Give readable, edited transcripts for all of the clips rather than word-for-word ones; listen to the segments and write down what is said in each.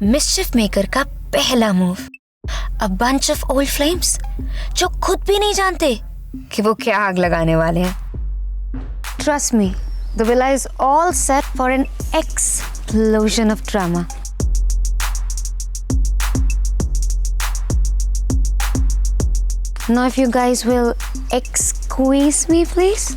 Mischief maker का पहला move, a bunch of old flames जो खुद भी नहीं जानते कि वो क्या आग लगाने वाले हैं। Trust me, the villa is all set for an explosion of drama. Now if you guys will excuse me please.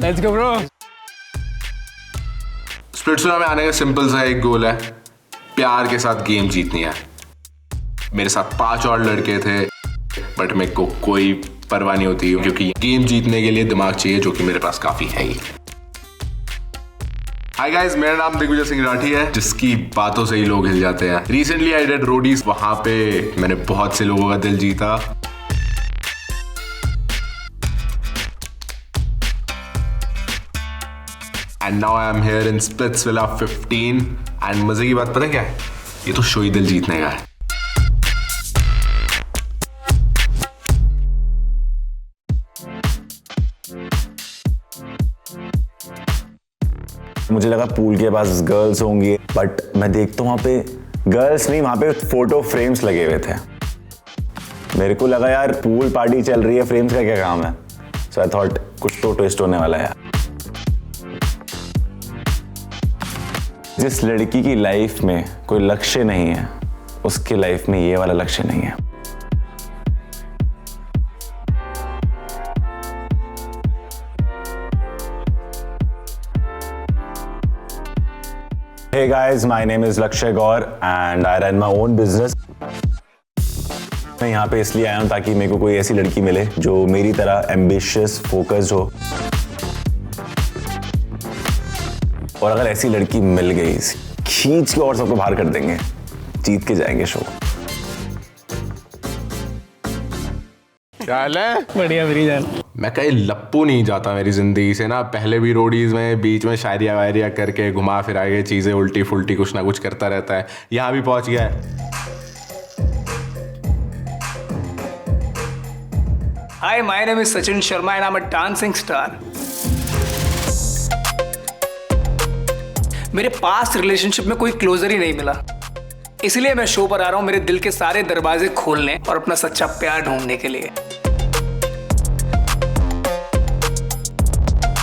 Let's go bro. Splitsvilla में आने का सिंपल सा एक गोल है, प्यार के साथ गेम जीतनी है। मेरे साथ 5 और लड़के थे, बट मेरे को कोई परवाह नहीं होती क्योंकि गेम जीतने के लिए दिमाग चाहिए, जो कि मेरे पास काफी है ही। हाय गाइस, मेरा नाम दिग्विजय सिंह राठी है, जिसकी बातों से ही लोग हिल जाते हैं। रिसेंटली आई डिड रोडीज, वहां पे मैंने बहुत से लोगों का दिल जीता। And now I am here in Splitsvilla 15। And मजे की बात पता क्या है, ये तो शो ही दिल जीतने का है। मुझे लगा पूल के पास गर्ल्स होंगी, बट मैं देखता हूँ वहाँ पे गर्ल्स नहीं, वहाँ पे फोटो फ्रेम्स लगे हुए थे। मेरे को लगा यार पूल पार्टी चल रही है, फ्रेम्स का क्या काम है। सो आई थॉट कुछ तो ट्विस्ट होने वाला है। जिस लड़की की लाइफ में कोई लक्ष्य नहीं है, उसकी लाइफ में ये वाला लक्ष्य नहीं है। Hey guys, my name is Lakshay Gaur and I run my own business. मैं यहाँ पे इसलिए आया हूँ ताकि मेरे को कोई ऐसी लड़की मिले जो मेरी तरह एम्बिशियस, फोकस्ड हो। और अगर ऐसी लड़की मिल गई, खींच के और सबको बाहर कर देंगे, जीत के जाएंगे शो। क्या हाल है? बढ़िया मेरी जान। मैं कहीं लप्पू नहीं जाता मेरी जिंदगी से ना। पहले भी रोडीज में बीच में शायरिया वायरिया करके घुमा फिरा के चीजें उल्टी फुल्टी कुछ ना कुछ करता रहता है। यहाँ भी पहुंच गया है। Hi, my name is Sachin Sharma and I'm a dancing star. मेरे पास्ट रिलेशनशिप में कोई क्लोजर ही नहीं मिला, इसलिए मैं शो पर आ रहा हूँ मेरे दिल के सारे दरवाजे खोलने और अपना सच्चा प्यार ढूंढने के लिए।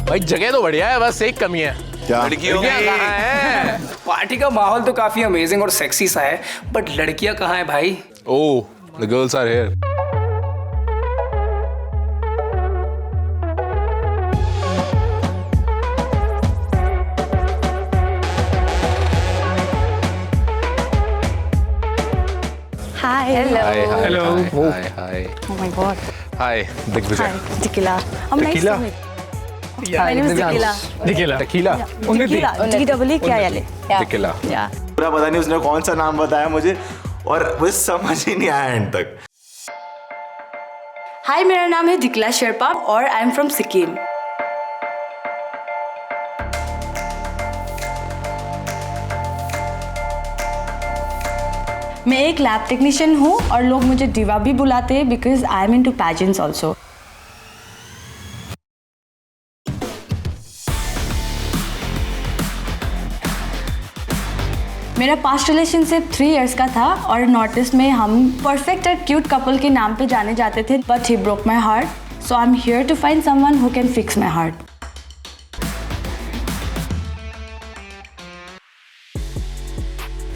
भाई जगह तो बढ़िया है, बस एक कमी है। क्या? लड़कियां कहाँ हैं? पार्टी का माहौल तो काफी अमेजिंग और सेक्सी सा है, बट लड़कियां कहाँ हैं भाई? Oh, the girls are here. Hi. Hello. Hi, hi, Hello. Hi, hi, hi. Oh my god. Hi, Digvijay. Hi, Tequila. I'm nice Tequila? to meet. My name is Tequila. Tequila. Tequila. T-double-E क्या Yale? Tequila. Yeah. पूरा पता नहीं उसने कौन सा नाम बताया मुझे, और मुझे समझ ही नहीं आया एंड तक। हाय, मेरा नाम है दिकला शेरपा और आई एम फ्रॉम सिक्किम। मैं एक लैब टेक्नीशियन हूँ और लोग मुझे डिवा भी बुलाते हैं because I am into pageants also. मेरा पास्ट रिलेशनशिप 3 इयर्स का था और नॉर्थ ईस्ट में हम परफेक्ट और क्यूट कपल के नाम पे जाने जाते थे, but he broke my heart, so I am here to find someone who can fix my heart.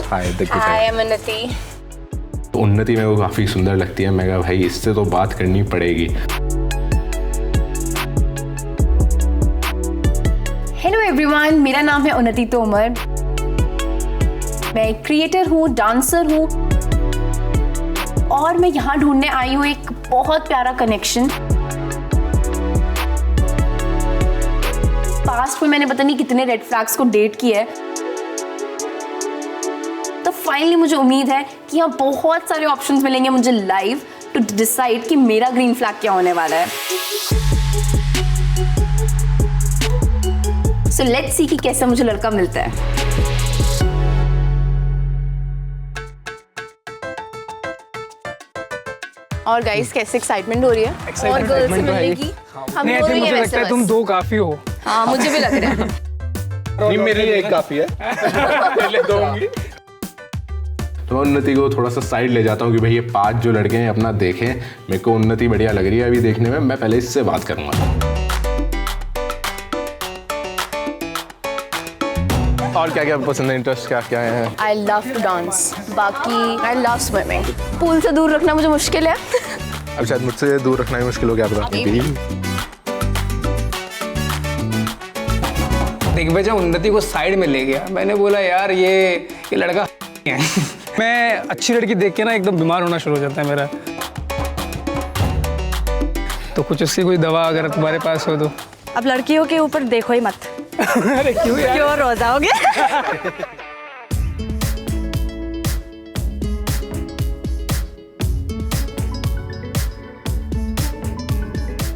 Hi Digvijay. Hi, I'm Unnati. उन्नति मेरे को काफी सुंदर लगती है। मैं कहा भाई इससे तो बात करनी पड़ेगी। हेलो एवरीवन, मेरा नाम है उन्नति तोमर। मैं एक क्रिएटर हूँ, डांसर हूँ और मैं यहाँ ढूंढने आई हूँ एक बहुत प्यारा कनेक्शन। पास्ट में मैंने पता नहीं कितने रेड फ्लैग्स को डेट किया है, तो फाइनली मुझे उम्मीद है कि यहाँ बहुत सारे ऑप्शंस मिलेंगे मुझे लाइव टू डिसाइड कि मेरा ग्रीन फ्लैग क्या होने वाला है। सो लेट्स सी कि कैसा मुझे लड़का मिलता है। और गाइस कैसे एक्साइटमेंट हो रही है और गर्ल्स से मिलने की। हम नहीं, दो मुझे ही हैं लगता है वैसे तुम बस। दो काफी हो। हाँ मुझे भी लग रहा है। नहीं मेरे लिए एक काफी है। पहले दूंगी। तो मैं उन्नति को थोड़ा सा साइड ले जाता हूँ कि भाई ये 5 जो लड़के हैं अपना देखें, मेरे को उन्नति बढ़िया लग रही है अभी देखने में, मैं पहले इससे बात करूँगा। और क्या क्या पसंद है, इंटरेस्ट क्या क्या है? आई लव टू डांस, बाकी आई लव स्विमिंग। पूल से दूर रखना मुझे मुश्किल है। अब शायद मुझसे दूर रखना ही मुश्किल हो गया पता। दिग्विजय उन्नति को साइड में ले गया। मैंने बोला यार ये लड़का है। मैं अच्छी लड़की देख के ना एकदम बीमार होना शुरू हो जाता है मेरा। तो कुछ उसकी कोई दवा अगर तुम्हारे पास हो तो। अब लड़कियों के ऊपर देखो ही मत। अरे क्यों यार? क्यों रो जाओगे?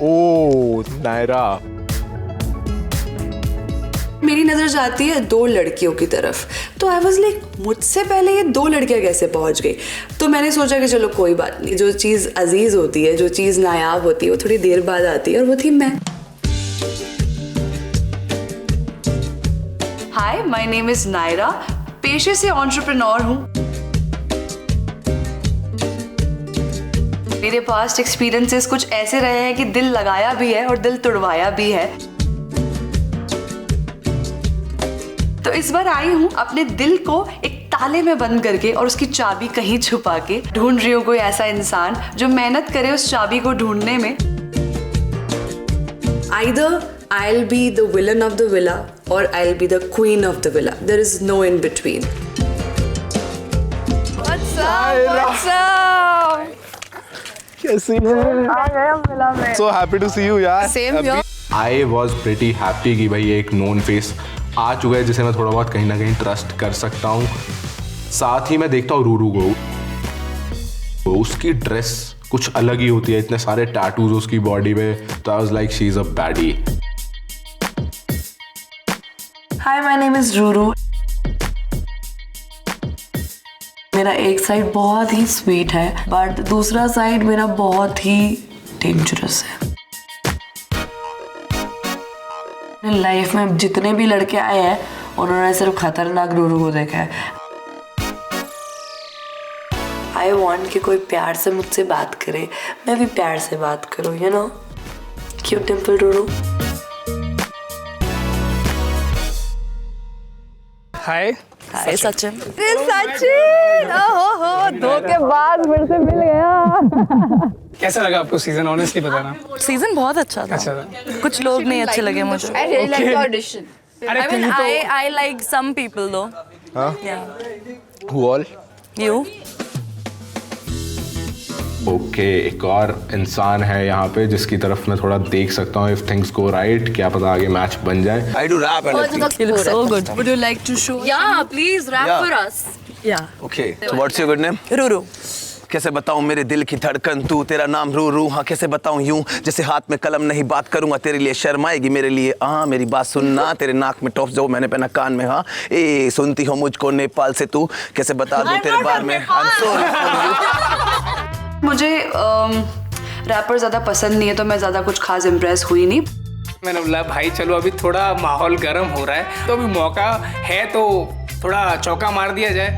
ओ नायरा। मेरी नज़र जाती है 2 लड़कियों की तरफ, तो आई वॉज लाइक मुझसे पहले ये 2 लड़कियां कैसे पहुंच गई। तो मैंने सोचा कि चलो कोई बात नहीं, जो चीज़ अजीज होती है, जो चीज़ नायाब होती है वो थोड़ी देर बाद आती है, और वो थी मैं। हाय, माय नेम इज़ नायरा, पेशे से एंटरप्रेन्योर हूँ। मेरे पास्ट एक्सपीरियंसेस कुछ ऐसे रहे हैं कि दिल लगाया भी है और दिल तुड़वाया भी है। तो इस बार आई हूँ अपने दिल को एक ताले में बंद करके और उसकी चाबी कहीं छुपा के। ढूंढ रही हूँ कोई ऐसा इंसान जो मेहनत करे उस चाबी को ढूंढने में। Either I'll be the villain of the villa or I'll be the queen of the villa. There is no in between. What's up? कैसी है? So happy to see you यार। Same here. I was pretty happy कि भाई एक known face आ चुका है जिसे मैं थोड़ा बहुत कहीं ना कहीं ट्रस्ट कर सकता हूँ। साथ ही मैं देखता हूँ रूरू को, उसकी ड्रेस कुछ अलग ही होती है, इतने सारे टैटूज उसकी बॉडी पे। तो आई was like she is a baddie. Hi, my name is Ruru. मेरा एक साइड बहुत ही स्वीट है, बट दूसरा साइड मेरा बहुत ही डेंजरस है। लाइफ में जितने भी लड़के आए हैं उन्होंने सिर्फ खतरनाक रूरू को देखा है। आई वॉन्ट कि कोई प्यार से मुझसे बात करे, मैं भी प्यार से बात करूं, you know. Cute dimple Ruru. Hi. Hi Sachin. Sachin, ओहो, धोखेबाज मेरे से मिल गया। कैसा लगा आपको सीजन, ऑनेस्टली बताना। सीजन बहुत अच्छा था। अच्छा था। कुछ लोग नहीं अच्छे लगे मुझे। I really like the audition. अरे I mean, तुम तो I like some people though. हाँ? Yeah. Who all? You? Okay, एक और इंसान है यहाँ पे जिसकी तरफ मैं थोड़ा देख सकता हूँ। इफ थिंग्स गो राइट, क्या पता आगे मैच बन जाए। I do rap and everything. You look so good. Would you like to show? Yeah, please rap Yeah. for us. Yeah. Okay, so what's your good name? Ruru. कैसे बताऊं मेरे दिल की धड़कन तू, तेरा नाम रूरू। हाँ कैसे बताऊं यूं जैसे हाथ में कलम नहीं, बात करूंगा तेरे लिए शर्म आएगी, मेरे लिए हाँ मेरी बात सुनना। तेरे नाक में टॉप्स जो मैंने पहना कान में, हाँ ए सुनती हो मुझको नेपाल से तू, कैसे बता दूं तेरे बारे में। I'm sorry। मुझे रैपर ज़्यादा पसंद नहीं है, तो मैं ज़्यादा कुछ खास इम्प्रेस हुई नहीं। मैंने बोला भाई चलो अभी थोड़ा माहौल गर्म हो रहा है, तो अभी मौका है तो थोड़ा चौका मार दिया जाए।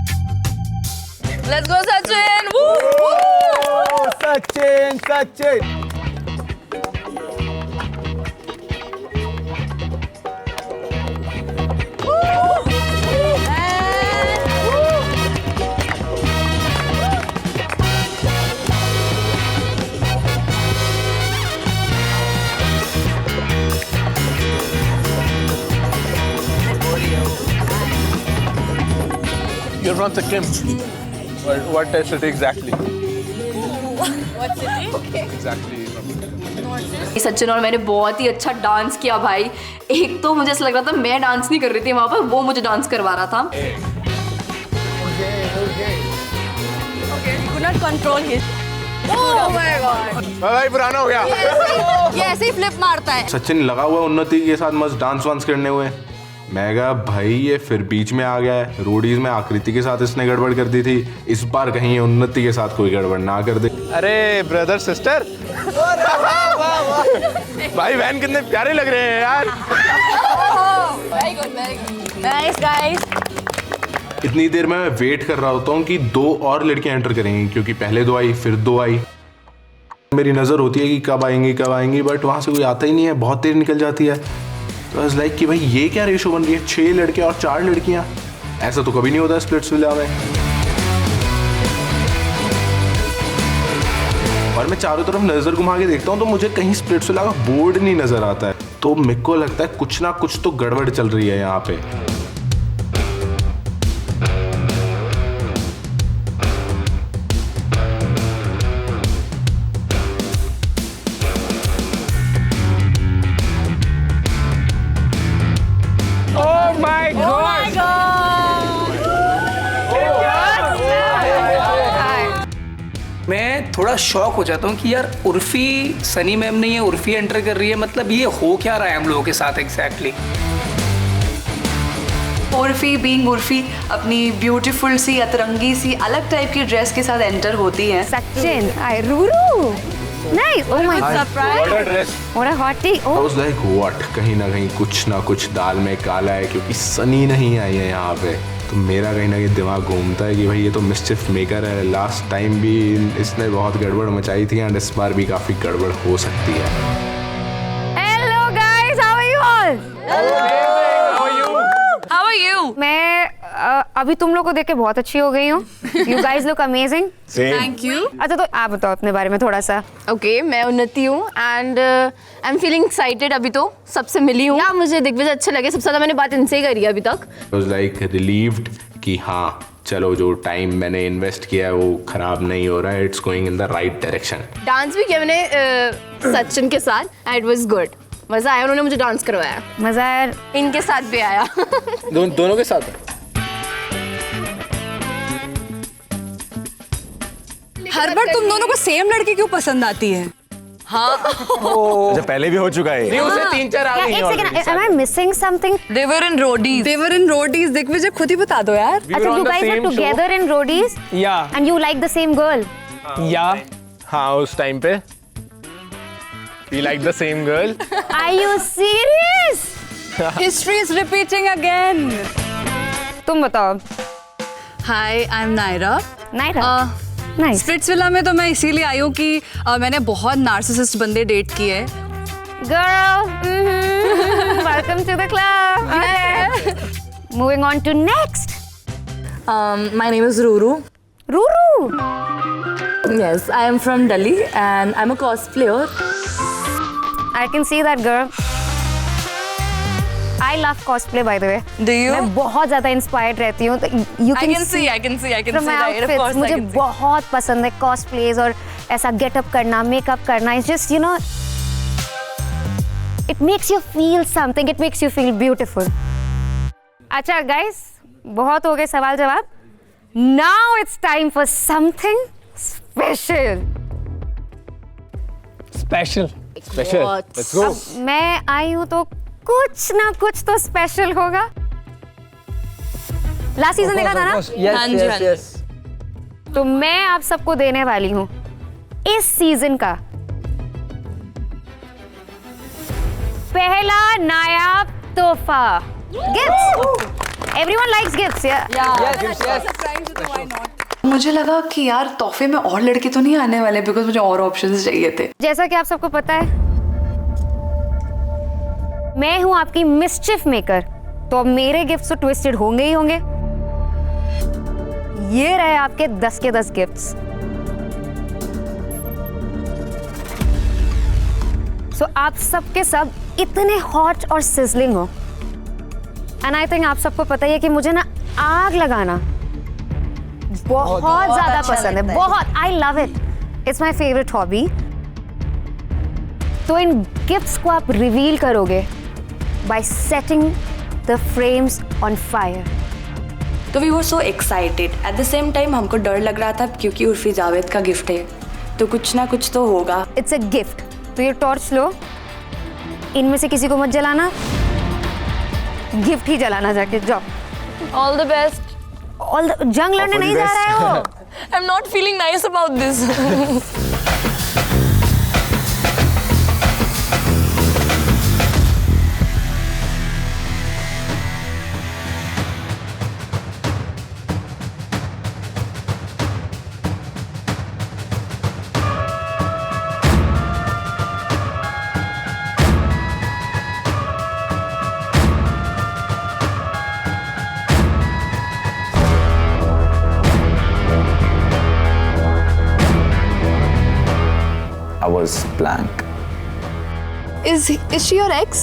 Let's go, Sachin. Woo! Sachin Sachin. You're from Sikkim. What city exactly? What city? Exactly. Sachin और मैंने बहुत ही अच्छा डांस किया भाई। एक तो मुझे ऐसा लग रहा था मैं डांस नहीं कर रही थी वहाँ पर, वो मुझे डांस करवा रहा था। Could not control his. Oh my God! भाई पुराना हो गया। ये ऐसे ही फ्लिप मारता है। सचिन लगा हुआ उन्नति के साथ मस्त डांस वांस करने हुए। मैं कहा भाई ये फिर बीच में आ गया है। रोडीज में आकृति के साथ इसने गड़बड़ कर दी थी, इस बार कहीं ये उन्नति के साथ कोई गड़बड़ ना कर दे। अरे ब्रदर सिस्टर, भाई बहन कितने प्यारे लग रहे हैं यार। Very good, very good. Nice guys. इतनी देर में मैं वेट कर रहा होता हूँ कि 2 और लड़कियां एंटर करेंगी, क्योंकि पहले 2 आई फिर 2 आई। मेरी नज़र होती है कि कब आएंगी, बट वहाँ से कोई आता ही नहीं है, बहुत देर निकल जाती है। तो आई लाइक कि भाई ये क्या रेशो बन रही है, 6 लड़के और 4 लड़कियां, ऐसा तो कभी नहीं होता स्प्लिट्सविला में। और मैं चारों तरफ नजर घुमा के देखता हूँ तो मुझे कहीं स्प्लिट्सविला का बोर्ड नहीं नजर आता है। तो मेरे को लगता है कुछ ना कुछ तो गड़बड़ चल रही है यहाँ पे। मैं थोड़ा शॉक हो जाता हूँ कि यार उर्फी सनी मैम नहीं है, उर्फी एंटर कर रही है, मतलब ये हो क्या रहा है हम लोगों के साथ एग्जैक्टली। उर्फी बीइंग उर्फी अपनी ब्यूटीफुल सी अतरंगी सी अलग टाइप की ड्रेस के साथ एंटर होती हैं। Sachin, I Ruru, nice, oh my surprise, what a hottie. I was like what, कहीं ना कुछ दाल में काला है, क्योंकि सनी नहीं आई है यहाँ पे। तो मेरा कहीं ना कहीं दिमाग घूमता है कि भाई ये तो मिस्चिफ मेकर है, लास्ट टाइम भी इसने बहुत गड़बड़ मचाई थी एंड इस बार भी काफी गड़बड़ हो सकती है। Hello guys, how are you all? How are you? मैं अभी तुम लोग को देख के बहुत अच्छी हो गई हूँ। You guys look amazing. Thank you. अच्छा तो आप बताओ अपने बारे में थोड़ा सा। ओके, मैं उन्नति हूँ and I am feeling excited. अभी तो सबसे मिली हूँ, या मुझे दिग्विजय अच्छे लगे, सबसे ज़्यादा मैंने बात इनसे ही करी है अभी तक। I was like relieved कि हाँ चलो जो टाइम मैंने इन्वेस्ट किया है वो खराब नहीं हो रहा है, it's going in the right direction. Dance भी किया मैंने सचिन के साथ एंड इट वाज गुड, मज़ा आया, उन्होंने मुझे डांस करवाया, मजा आया। इनके साथ भी आया। दोनों के साथ। हर बार तुम दोनों को सेम लड़की क्यों पसंद आती है? अच्छा पहले भी हो चुका है नहीं, उसे 3-4 आ गई एक second, am I missing something? They were in roadies. They were in roadies. Digvijay खुद ही बता दो यार। अच्छा, you guys were together in roadies Yeah. and you like the same girl. या हाँ उस टाइम पे we like the same girl. Are you serious? History is repeating again. तुम बताओ। Hi, I'm Naira. Naira, nice. Splitsvilla में तो मैं इसीलिए आई हूँ कि मैंने बहुत नार्सिसिस्ट बंदे डेट किए। Girl, welcome to the club. Okay. Moving on to next. My name is Ruru. Ruru. Yes, I am from Delhi and I'm a cosplayer. I can see that girl. I love cosplay by the way. Do you? मैं बहुत ज़्यादा inspired रहती हूँ। You I can see from my that. Of outfits. course, I मुझे can see. बहुत पसंद है cosplays और ऐसा getup करना, makeup करना. It's just you know, it makes you feel something. It makes you feel beautiful. अच्छा guys, बहुत हो गए सवाल जवाब. Now it's time for something special. Special. Let's go. मैं आई हूँ तो कुछ ना कुछ तो स्पेशल होगा। लास्ट सीजन देखा था ना? हाँ जी, हाँ जी। तो मैं आप सबको देने वाली हूँ इस सीजन का पहला नायाब तोहफा, गिफ्ट्स। एवरीवन लाइक्स गिफ्ट्स, मुझे लगा कि यार तोहफे में और लड़के तो नहीं आने वाले, बिकॉज मुझे और ऑप्शंस चाहिए थे। जैसा कि आप सबको पता है मैं हूं आपकी मिस्चिफ मेकर, तो अब मेरे गिफ्ट्स तो ट्विस्टेड होंगे ही होंगे। ये रहे आपके 10 के 10 गिफ्ट्स। सो आप सब के सब इतने हॉट और सिजलिंग हो, एंड आई थिंक आप सबको पता ही है कि मुझे ना आग लगाना बहुत ज्यादा पसंद है, बहुत। I love it, it's my favourite hobby. तो इन गिफ्ट्स को आप रिवील करोगे by setting the frames on fire. तो we were so excited, at the same time हमको डर लग रहा था क्योंकि उर्फी जावेद का गिफ्ट है, तो कुछ ना कुछ तो होगा। It's a gift. तो ये टॉर्च लो, इनमें से किसी को मत जलाना, गिफ्ट ही जलाना जाके, जाओ। All the best. जंग लड़ने नहीं जा रहा है वो। I'm not feeling nice about this. I was blank. Is she your ex?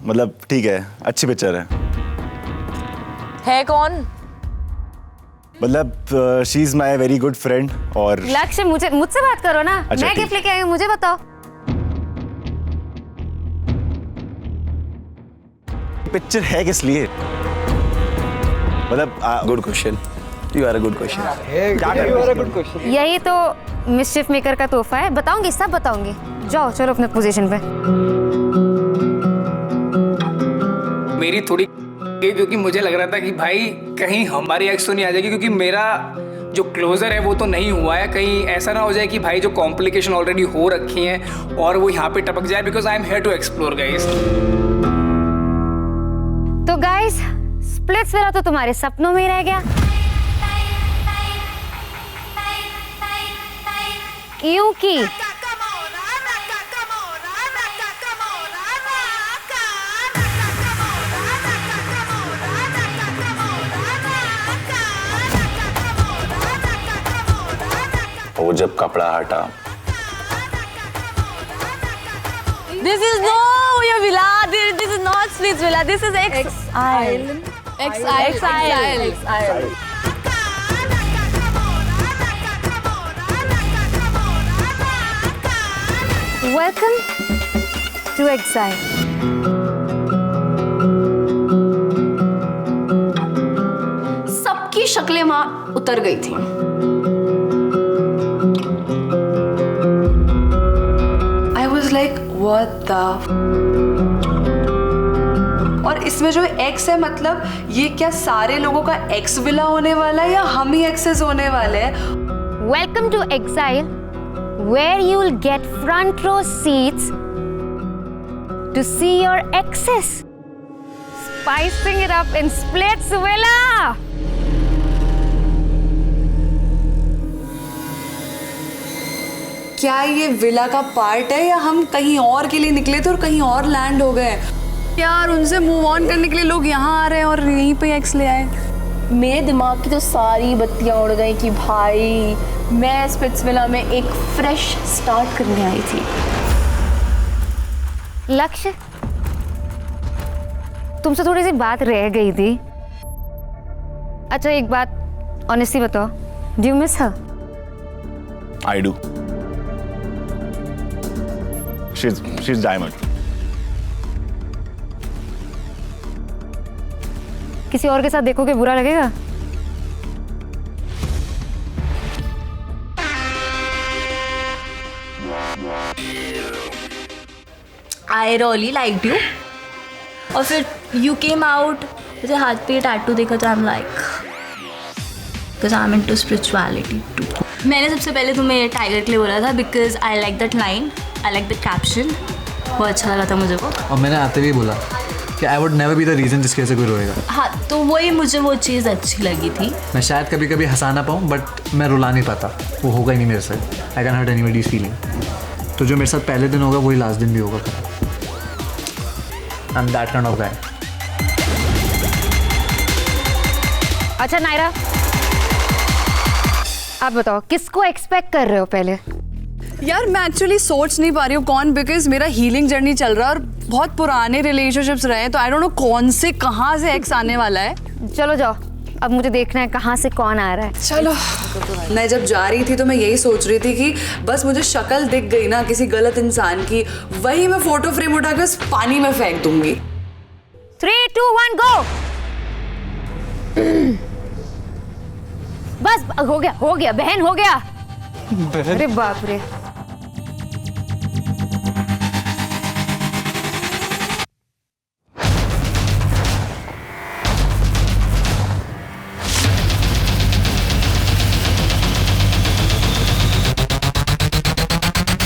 मतलब ठीक है, अच्छी पिक्चर है। है कौन? मतलब she is my very good friend. और लक्ष्य, मुझसे बात करो ना। अच्छा, मैं गिफ्ट लेके आई हूँ, मुझे बताओ। पिक्चर है किस लिए? मतलब good question, you are a good question. यही तो मिस्चिफ मेकर का तोहफा है। बताऊंगी, सब बताऊंगी। जाओ, चलो अपने पोजीशन पे। मेरी थोड़ी, क्योंकि मुझे लग रहा था कि भाई कहीं हमारी एक्स तो नहीं आ जाएगी, क्योंकि मेरा जो क्लोजर है वो तो नहीं हुआ है। कहीं ऐसा ना हो जाए कि भाई जो कॉम्प्लिकेशन ऑलरेडी हो रखी हैं और वो यहाँ पे टपक जाए, because I am here to explore guys. तो गाइस, स्प्लिट्स विला तो तुम्हारे सपनों में ही रह गया, क्योंकि वो जब कपड़ा हटा। This is no your villa. This is not Splits villa. This is Exile. Exile. Welcome to Exile. सबकी शक्लें वहां उतर गई थी। I was like, what the? और इसमें जो एक्स है, मतलब ये क्या सारे लोगों का एक्स विला होने वाला है या हम ही एक्सेस होने वाले हैं? Welcome to Exile, where you will get front row seats to see your exes, spicing it up in Splits Villa. क्या ये विला का पार्ट है या हम कहीं और के लिए निकले थे और कहीं और लैंड हो गए? यार, उनसे मूव ऑन करने के लिए लोग यहाँ आ रहे हैं और यहीं पे एक्स ले आए। मेरे दिमाग की तो सारी बत्तियां उड़ गई कि भाई मैं स्प्लिट्स विला में एक फ्रेश स्टार्ट करने आई थी। लक्ष्य, तुमसे थोड़ी सी बात रह गई थी। अच्छा, एक बात ऑनेस्टली बताओ, do you miss her? I do. She's diamond. किसी और के साथ देखोगे बुरा लगेगा? I really liked you. और फिर you came out, मुझे हाथ पे टैटू देखा तो I'm like, because I'm into spirituality too. मैंने सबसे पहले तुम्हें टाइगर के लिए बोला था because I like that line, I like the caption. बहुत अच्छा लगा था मुझे वो। और मैंने आते भी बोला कि I would never be the reason जिसकी वजह से कोई रोएगा। हाँ, तो वही मुझे वो चीज़ अच्छी लगी थी। मैं शायद कभी कभी हंसा ना पाऊँ, बट मैं रुला नहीं पाता, वो होगा ही नहीं मेरे से। I can't hurt anybody's feeling. तो जो मेरे साथ पहले दिन होगा वही लास्ट दिन भी होगा। I'm that kind of guy. अच्छा नायरा, आप बताओ किसको एक्सपेक्ट कर रहे हो पहले? यार, मैं एक्चुअली सोच नहीं पा रही हूँ कौन, बिकॉज मेरा हीलिंग जर्नी चल रहा है और बहुत पुराने रिलेशनशिप्स रहे हैं, तो आई डोंट नो कौन से कहाँ से एक्स आने वाला है। चलो जाओ, अब मुझे देखना है कहाँ से कौन आ रहा है। चलो। मैं जब जा रही थी तो मैं यही सोच रही थी कि बस मुझे शक्ल दिख गई ना किसी गलत इंसान की, वही मैं फोटो फ्रेम उठाकर पानी में फेंक दूंगी। 3, 2, 1 गो। बस हो गया बहन, हो गया। अरे बाप रे।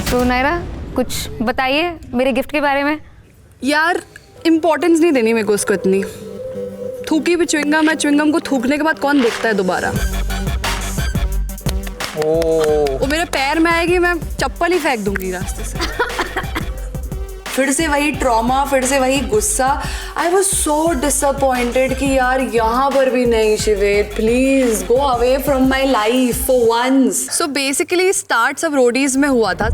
तो नायरा कुछ बताइए मेरे गिफ्ट के बारे में। यार इम्पोर्टेंस नहीं देनी मेरे को उसको इतनी। थूकी भी च्युइंगम है, च्युइंगम को थूकने के बाद कौन देखता है दोबारा। वो मेरे पैर में आएगी, मैं चप्पल ही फेंक दूंगी रास्ते से। फिर से वही ट्रॉमा, फिर से वही गुस्सा। आई वॉज सो डिसअपॉइंटेड कि यार यहाँ पर भी नहीं Shivet, please go away from my life for once. So basically start सब रोडीज में हुआ था।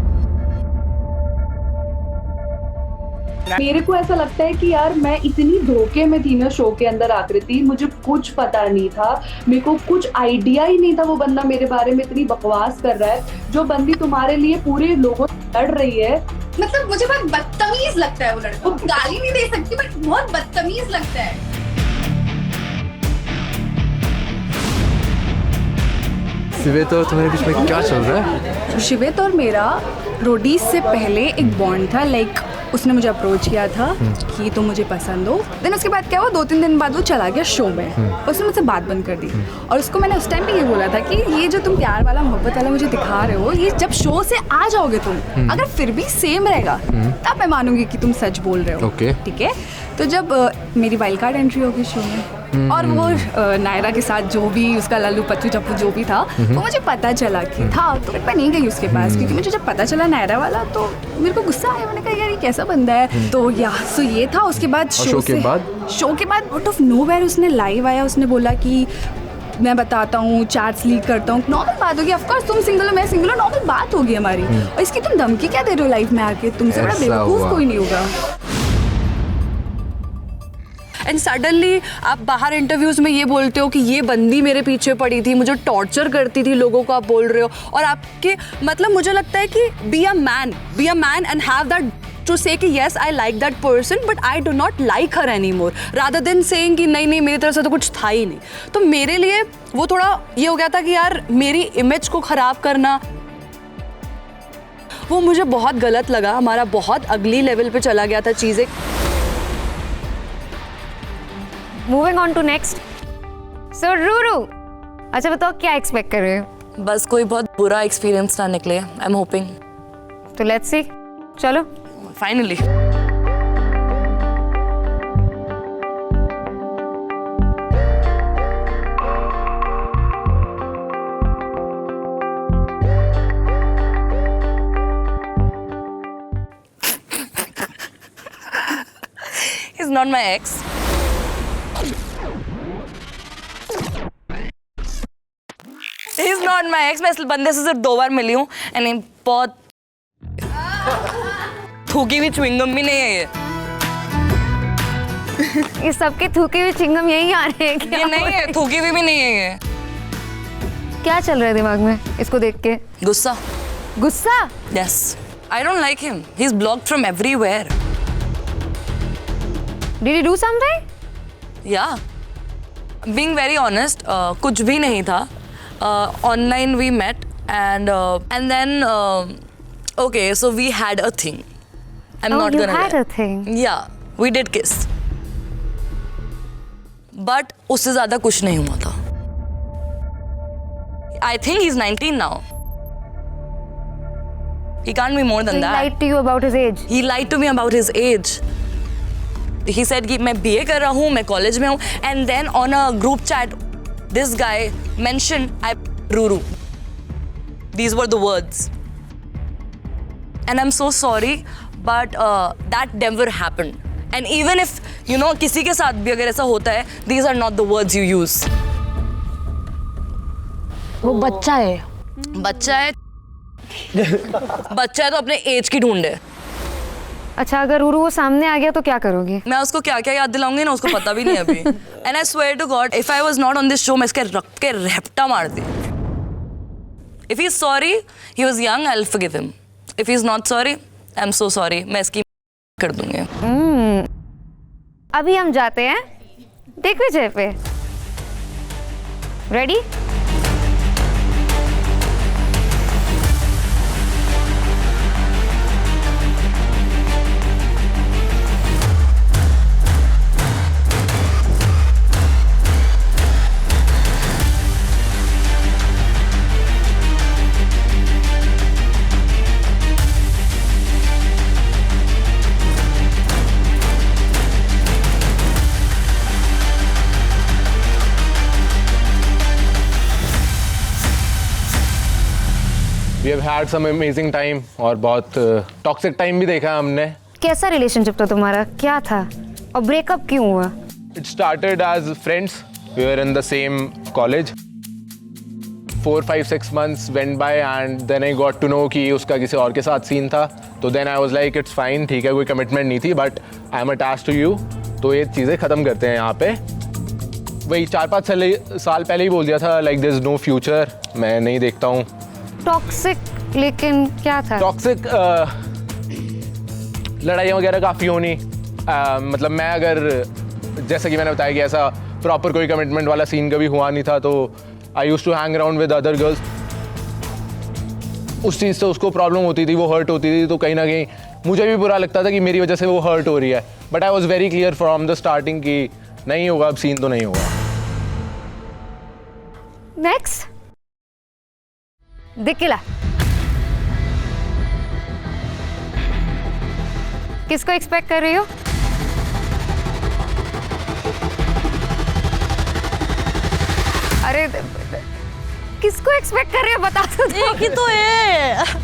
मेरे को ऐसा लगता है कि यार मैं इतनी धोखे में थी ना शो के अंदर आकृति, मुझे कुछ पता नहीं था, मेरे को कुछ आइडिया ही नहीं था वो बंदा मेरे बारे में इतनी बकवास कर रहा है। जो बंदी तुम्हारे लिए पूरे लोगों से लड़ रही है, मतलब मुझे बहुत बदतमीज लगता है वो लड़का। गाली नहीं दे सकती बट बहुत बदतमीज लगता है। शिवेत और तुम्हारे बीच में क्या चल रहा है? शिवेत और मेरा रोडीज से पहले एक बॉन्ड था। लाइक उसने मुझे अप्रोच किया था कि तुम मुझे पसंद हो। देन उसके बाद क्या हुआ, 2-3 दिन बाद वो चला गया शो में और उसने मुझसे बात बंद कर दी। और उसको मैंने उस टाइम पे ये बोला था कि ये जो तुम प्यार वाला मोहब्बत वाला मुझे दिखा रहे हो, ये जब शो से आ जाओगे तुम, अगर फिर भी सेम रहेगा तब मैं मानूंगी कि तुम सच बोल रहे हो। ठीक है। तो जब मेरी वाइल्ड कार्ड एंट्री होगी शो में और वो नायरा के साथ जो भी उसका लल्लू पच्चू चप्पू जो भी था वो मुझे पता चला कि था, तो मैं नहीं गई उसके पास क्योंकि मुझे जब पता चला नायरा वाला तो मेरे को गुस्सा आया। मैंने कहा यार ये कैसा बंदा है। तो सो ये था। उसके बाद शो के बाद आउट ऑफ नोवेयर उसने लाइव आया, उसने बोला कि मैं बताता हूँ, चैट्स लीक करता हूँ। नॉर्मल बात होगी, ऑफ कोर्स तुम सिंगल हो मैं सिंगल हूँ, नॉर्मल बात होगी हमारी। और इसकी तुम धमकी क्या दे रहे हो लाइफ में आके? तुमसे बड़ा बेवकूफ कोई नहीं होगा। एंड सडनली आप बाहर इंटरव्यूज में ये बोलते हो कि ये बंदी मेरे पीछे पड़ी थी, मुझे टॉर्चर करती थी, लोगों को आप बोल रहे हो। और आपके मतलब मुझे लगता है कि be a man and have that to say कि yes I like that person but I do not like her any more, rather than saying कि नहीं मेरी तरफ से तो कुछ था ही नहीं। तो मेरे लिए वो थोड़ा ये हो गया था कि यार मेरी इमेज को खराब करना, वो मुझे बहुत गलत लगा। हमारा बहुत अगली लेवल पे चला गया था चीज़ें। Moving on to next. So Ruru, अच्छा बताओ क्या एक्सपेक्ट कर रहे हो? बस कोई बहुत बुरा एक्सपीरियंस ना निकले, आई एम होपिंग। तो लेट्स सी, चलो finally. He's not my ex. He's not my ex. मैं इस बंदे से सिर्फ 2 बार मिली हूँ एंड बहुत थूकी हुई च्युइंगम भी नहीं है ये। ये सबके थूके हुए चिंगम यही आ रहे हैं क्या? ये नहीं है, थूकी हुई भी नहीं है ये। क्या चल रहा है दिमाग में इसको देख के? गुस्सा। गुस्सा? Yes. I don't like him. He's blocked from everywhere. Did he do something? Yeah. Being very honest, कुछ भी नहीं था. Online we met and then okay, so we had a thing. I'm not gonna lie. You had a thing? Yeah, we did kiss. But उससे ज़्यादा कुछ नहीं हुआ था. I think he's 19 now. He can't be more than that. He lied to you about his age? He lied to me about his age. He said कि मैं BA कर रहा हूँ, मैं कॉलेज में हूँ, and then on a group chat, this guy mentioned I Ruru. These were the words. And I'm so sorry, but that never happened. And even if you know किसी के साथ भी अगर ऐसा होता है, these are not the words you use. वो बच्चा है. बच्चा है. बच्चा है तो अपने एज की ढूंढे. अच्छा अगर रूरू वो सामने आ गया तो क्या करोगी? मैं उसको क्या क्या याद दिलाऊंगी ना, उसको पता भी नहीं अभी. And I swear to God, if I was not on this show, मैं इसके रख के रेपटा मार दी. If he's sorry, he was young, I'll forgive him. If he's not sorry, I'm so sorry. मैं इसकी कर दूंगी. अभी हम जाते हैं दिग्विजय पे. Ready? We have had some amazing time और बहुत टॉक्सिक टाइम भी देखा है हमने. कैसा रिलेशनशिप था तुम्हारा? क्या था? और ब्रेकअप क्यों हुआ? It started as friends. We were in the same college. 4, 5, 6 months went by and then I got to know कि उसका किसी और के साथ सीन था. तो then I was like it's fine, ठीक है, कोई commitment नहीं थी, but I'm attached to you. तो ये चीज़ें ख़त्म करते हैं यहाँ पे. वही 4-5 साल पहले ही बोल दिया था like there's no future, मैं नहीं देखता हूँ. टॉक्सिक लेकिन क्या था? टॉक्सिक लड़ाइयाँ वगैरह काफ़ी होनी. मतलब मैं अगर जैसा कि मैंने बताया कि ऐसा प्रॉपर कोई कमिटमेंट वाला सीन कभी हुआ नहीं था, तो I used to hang around with other girls. उस चीज़ से उसको प्रॉब्लम होती थी, वो हर्ट होती थी, तो कहीं ना कहीं मुझे भी बुरा लगता था कि मेरी वजह से वो हर्ट हो रही है. But I was very clear from the starting कि नहीं होगा, अब सीन तो नहीं होगा. नेक्स्ट दिकिला. किसको एक्सपेक्ट कर रही हो? अरे किसको एक्सपेक्ट कर रही हो बता दो. एक ही तो है.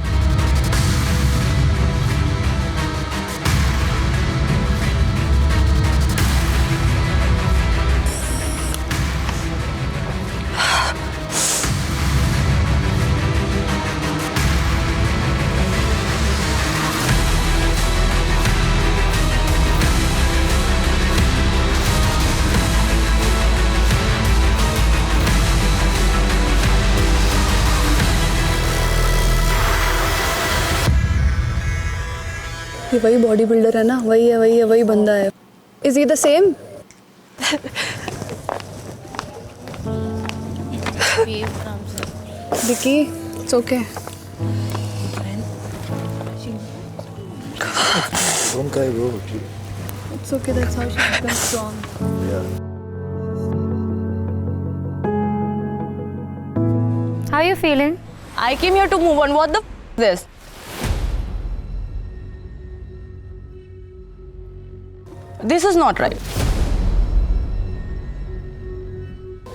ये वही बॉडी बिल्डर है ना? वही बंदा है. Is he the same? Vicky, it's okay. Don't cry, bro. It's okay, that's how she becomes strong. How are you feeling? I came here to move on. What the f this? This is not right.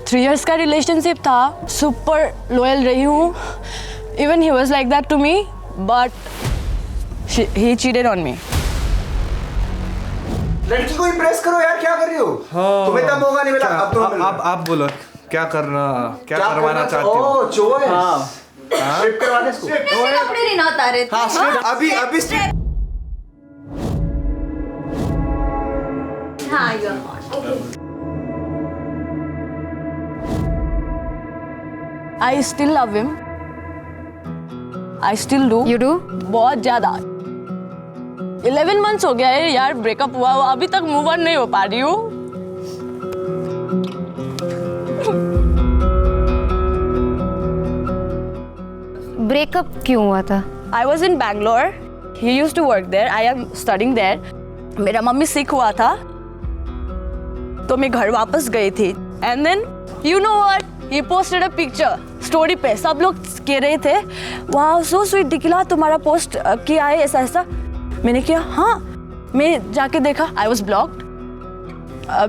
3 years का relationship था, super loyal रही हूँ. Even he was like that to me, but he cheated on me. लड़की को impress करो यार, क्या कर रही हो? तुम्हें तब मौका नहीं मिला, अब तो मिल रहा. आप बोलो क्या करवाना चाहती हो? ओह चॉइस. स्ट्रिप करवाने इसको. कपड़े नहीं ना उतारे थे. हाँ स्ट्रिप अभी स्ट्रिप. हाँ you are hot. Okay. I still love him. I still do. You do? बहुत ज़्यादा. 11 months हो गया है यार ब्रेकअप हुआ, अभी तक मूव ऑन नहीं हो पा रही हूँ. ब्रेकअप क्यों हुआ था? I was in Bangalore. He used to work there. I am studying there. मेरा मम्मी सिक हुआ था, तो मैं घर वापस गई थी. And then you know what? He posted a picture story पे. सब लोग कह रहे थे वाह सो स्वीट दिखला, तुम्हारा पोस्ट किया है ऐसा ऐसा. मैंने किया हाँ. मैं जाके देखा, I was blocked.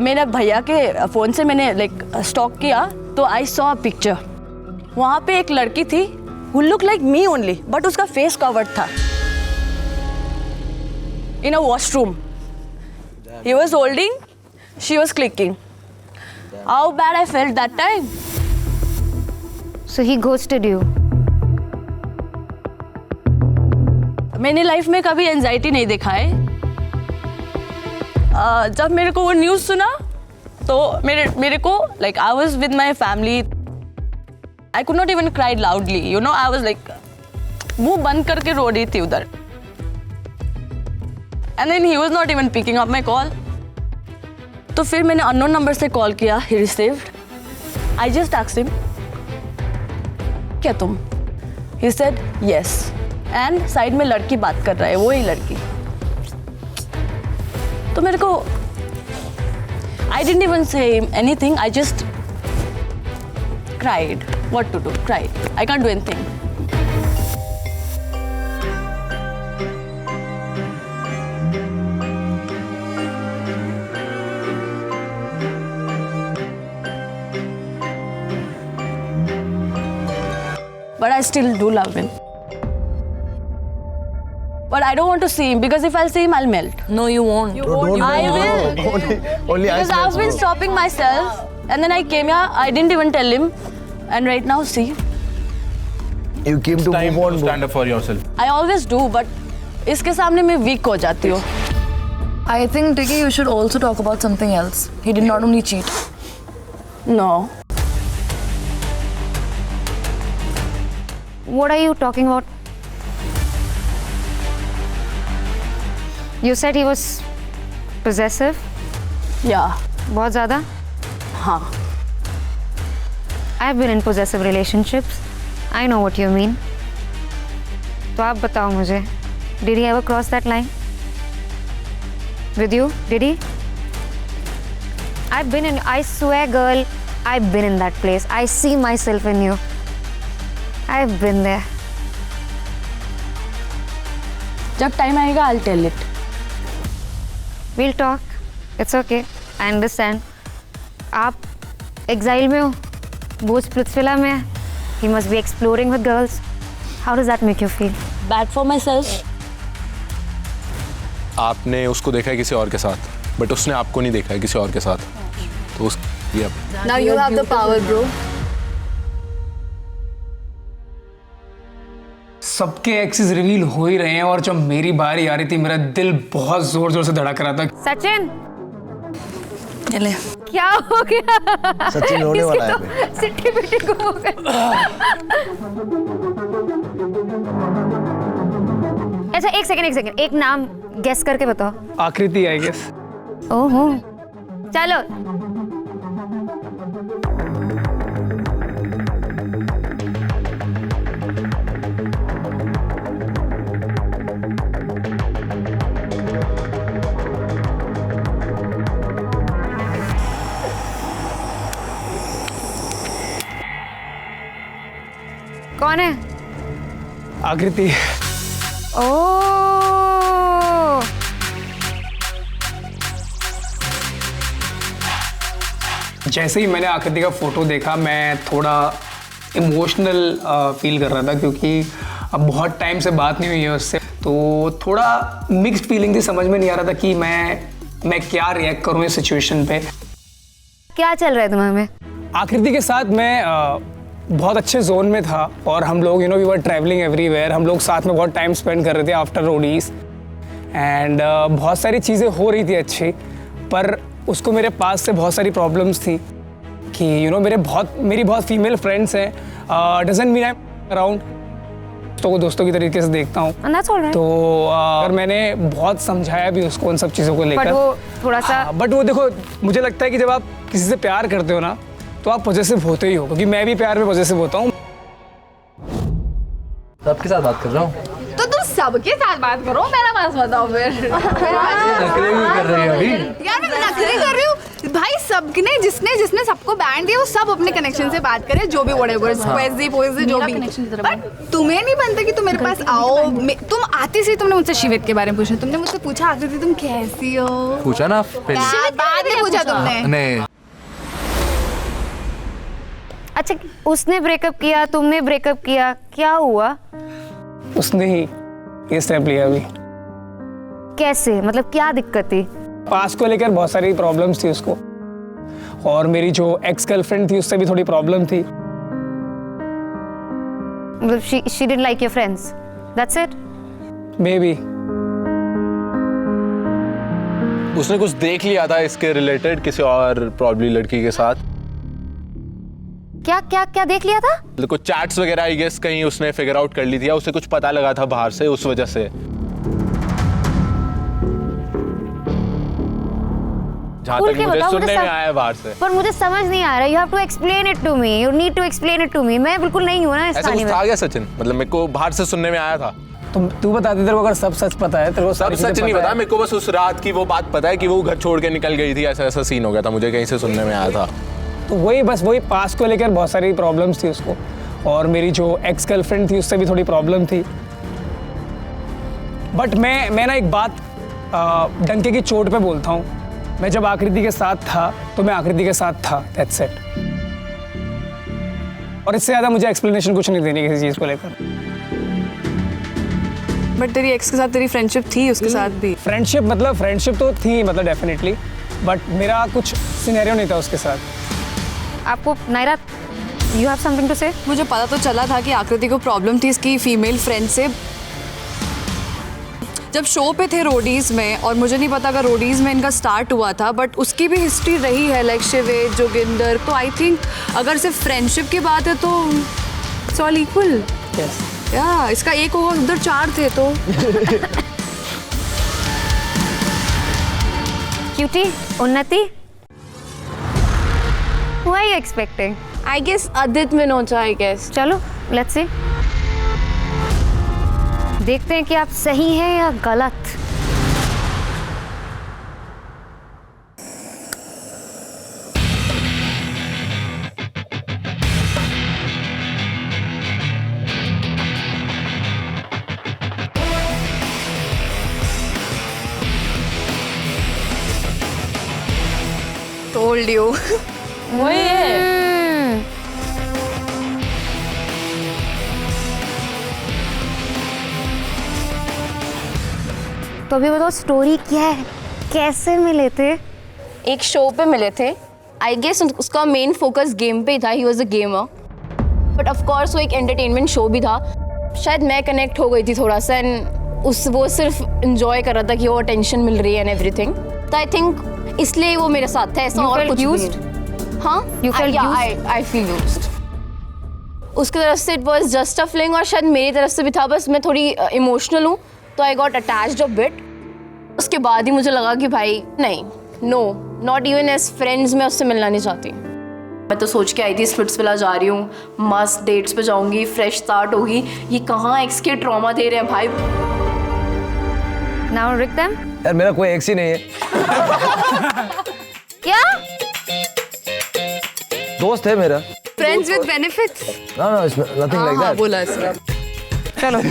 मेरे भैया के फ़ोन से मैंने लाइक स्टॉक किया, तो I saw a picture. वहाँ पे एक लड़की थी who looked like me only, but उसका फेस कवर्ड था. In a washroom. He was holding, she was clicking. How bad I felt that time. So he ghosted you. मैंने life में कभी एंजाइटी नहीं देखा है. जब मेरे को वो न्यूज़ सुना, तो मेरे को like I was with my family. I could not even cry loudly, you know. I was like मुंह बंद करके रो रही थी उधर. And then he was not even picking up my call. तो फिर मैंने अननोन नंबर से कॉल किया. He received. I just asked him, क्या तुम? He said yes. And side में लड़की बात कर रहा है, वही लड़की. तो मेरे को I didn't even say anything. I just cried. What to do? Cried. I can't do anything. But I still do love him. But I don't want to see him because if I'll see him, I'll melt. No, you won't. You won't. I will. Only Because I've been stopping myself, and then I came here. I didn't even tell him, and right now, see. You came to Time move on. to stand up for yourself. I always do, but इसके सामने मैं weak हो जाती हूँ. I think, Dicky, you should also talk about something else. He did not only cheat. No. What are you talking about? You said he was possessive? Yeah. बहुत ज़्यादा? हाँ. I've been in possessive relationships. I know what you mean. तो आप बताओ मुझे, did he ever cross that line? With you? Did he? I've been in, I swear girl, I've been in that place. I see myself in you. I've been there. जब time आएगा, I'll tell it. We'll talk. It's okay. I understand. आप exile में हो, वो Splitsvilla में है. He must be exploring with girls. How does that make you feel? Bad for myself. आपने उसको देखा है किसी और के साथ, बट उसने आपको नहीं देखा है किसी और के साथ. तो उस ये Now you have the power, bro. सबके एक्सेस रिवील हो ही रहे हैं और जब मेरी बारी आ रही थी मेरा दिल बहुत जोर जोर से धड़क रहा था. सचिन, चले. क्या हो गया? सचिन रोने वाला है तो सिट्टी पिट्टी को हो गया. अच्छा एक सेकंड, एक नाम गेस करके बताओ. आकृति आई गेस. ओहो, चलो. कौन है? आकृति. ओह, जैसे ही मैंने आकृति का फोटो देखा मैं थोड़ा इमोशनल फील कर रहा था क्योंकि अब बहुत टाइम से बात नहीं हुई है उससे, तो थोड़ा मिक्स्ड फीलिंग थी. समझ में नहीं आ रहा था कि मैं क्या रिएक्ट करूँ इस सिचुएशन पे. क्या चल रहा है दिमाग में? आकृति के साथ मैं बहुत अच्छे जोन में था और हम लोग वी वर ट्रैवलिंग एवरीवेयर. हम लोग साथ में बहुत टाइम स्पेंड कर रहे थे आफ्टर रोडीज एंड बहुत सारी चीज़ें हो रही थी अच्छी, पर उसको मेरे पास से बहुत सारी प्रॉब्लम्स थी कि मेरी बहुत फीमेल फ्रेंड्स हैं. Doesn't mean I am around, तो दोस्तों की तरीके से देखता हूँ. तो अगर मैंने बहुत समझाया भी उसको उन सब चीज़ों को लेकर, बट वो थोड़ा सा बट वो देखो मुझे लगता है कि जब आप किसी से प्यार करते हो ना तो आप पॉजिटिव होते ही हो, क्योंकि मैं भी प्यार में पॉजिटिव होता हूँ. सबके साथ बात कर रहा हूँ. तो तुम सबके साथ बात करो, मेरा पास बताओ फिर. नखरे भी कर रही है अभी. यार मैं नखरे कर रही हूँ भाई. सबने जिसने सबको बैंड दिया वो सब अपने कनेक्शन से बात करे, जो भी व्हाटएवर पोएजी जो भी. बट तुम्हें नहीं बनता कि तुम मेरे पास आओ. तुम आती सी तुमने मुझसे शिवित के बारे में पूछा. तुमने मुझसे पूछा आकृति तुम कैसी हो, पूछा ना पहले. बाद में पूछा तुमने. नहीं. अच्छा, उसने ब्रेकअप किया, तुमने ब्रेकअप किया, क्या हुआ? उसने ही ये स्टेप लिया अभी. कैसे, मतलब क्या दिक्कत थी? पास को लेकर बहुत सारी प्रॉब्लम्स थी उसको, और मेरी जो एक्स गर्लफ्रेंड थी उससे भी थोड़ी प्रॉब्लम थी. मतलब she didn't like your friends. That's it? Maybe. उसने कुछ देख लिया था इसके रिलेटेड किसी और प्रॉब्ली लड़की के साथ. क्या देख लिया था? कुछ चैट्स वगैरह आई गेस कहीं उसने फिगर आउट कर ली थी, या उसे कुछ पता लगा था बाहर से, उस वजह से. जहाँ खुल तक के मुझे बताओ, सुनने में सम- आया है बाहर से। पर मुझे समझ नहीं आ रहा, you have to explain it to me, you need to explain it to me. मैं बिल्कुल नहीं हूँ ना इस ऐसा कहानी कुछ में। था क्या सचिन? मतलब मेरे को बाहर से सुनने में आया था। तू बता दे, तेरे को अगर सब सच पता है, तेरे को सब सारी चीजें सच नहीं पता पता, है। मेरे को बस उस रात की वो बात पता है कि वो घर छोड़ के निकल गई थी, ऐसा ऐसा सीन हो गया था, मुझे कहीं से सुनने में आया था। तो वही पास्ट को लेकर बहुत सारी प्रॉब्लम्स थी उसको, और मेरी जो एक्स गर्लफ्रेंड थी उससे भी थोड़ी प्रॉब्लम थी। बट मैं ना एक बात डंके की चोट पे बोलता हूँ, मैं जब आकृति के साथ था तो मैं आकृति के साथ था, दैट्स इट। और इससे ज़्यादा मुझे एक्सप्लेनेशन कुछ नहीं देनी किसी चीज़ को लेकर। बट तेरी एक्स के साथ तेरी फ्रेंडशिप थी उसके साथ भी? फ्रेंडशिप तो थी, मतलब डेफिनेटली, बट मेरा कुछ सिनेरियो नहीं था उसके साथ। आपको Naira, you have something to say? मुझे पता तो चला था कि आकृति को प्रॉब्लम थी इसकी फीमेल फ्रेंड से जब शो पे थे रोडीज में, और मुझे नहीं पता अगर रोडीज में इनका स्टार्ट हुआ था, बट उसकी भी हिस्ट्री रही है लाइक शिवेद, जोगिंदर। तो आई थिंक अगर सिर्फ फ्रेंडशिप की बात है तो इट्स ऑल इक्वल। या इसका एक होगा, उधर 4 थे तो। क्यूटी, उन्नति, who are you expecting? I guess Adit Minocha, I guess. चलो, let's see. देखते हैं कि आप सही हैं या गलत। Told you. वही है। तो अभी बताओ स्टोरी क्या है, कैसे मिले थे? एक शो पे मिले थे। आई गेस उसका मेन फोकस गेम पे ही था, he was a gamer, but of course वो एक एंटरटेनमेंट शो भी था। शायद मैं कनेक्ट हो गई थी थोड़ा सा, एंड वो सिर्फ इंजॉय कर रहा था कि वो अटेंशन मिल रही है एंड एवरीथिंग। तो आई थिंक इसलिए वो मेरे साथ था, ऐसा और कुछ नहीं। हाँ, आई फील यूज्ड। उसकी तरफ से it was just a fling, और शायद मेरी तरफ से भी था, बस मैं थोड़ी इमोशनल हूँ तो I got attached a bit. उसके बाद ही मुझे लगा कि भाई नहीं, no, not even as friends, मैं उससे मिलना नहीं चाहती। मैं तो सोच के आई थी स्पिट्सविला जा रही हूँ, मस्त डेट्स पे जाऊंगी, फ्रेश स्टार्ट होगी। ये कहाँ एक्स के ट्रॉमा दे रहे हैं भाई। नाउ रिक देम। यार मेरा कोई एक्स ही नहीं है। क्या? दोस्त है मेरा। Friends with benefits? No, it's nothing like that. बोला इसने। चलो।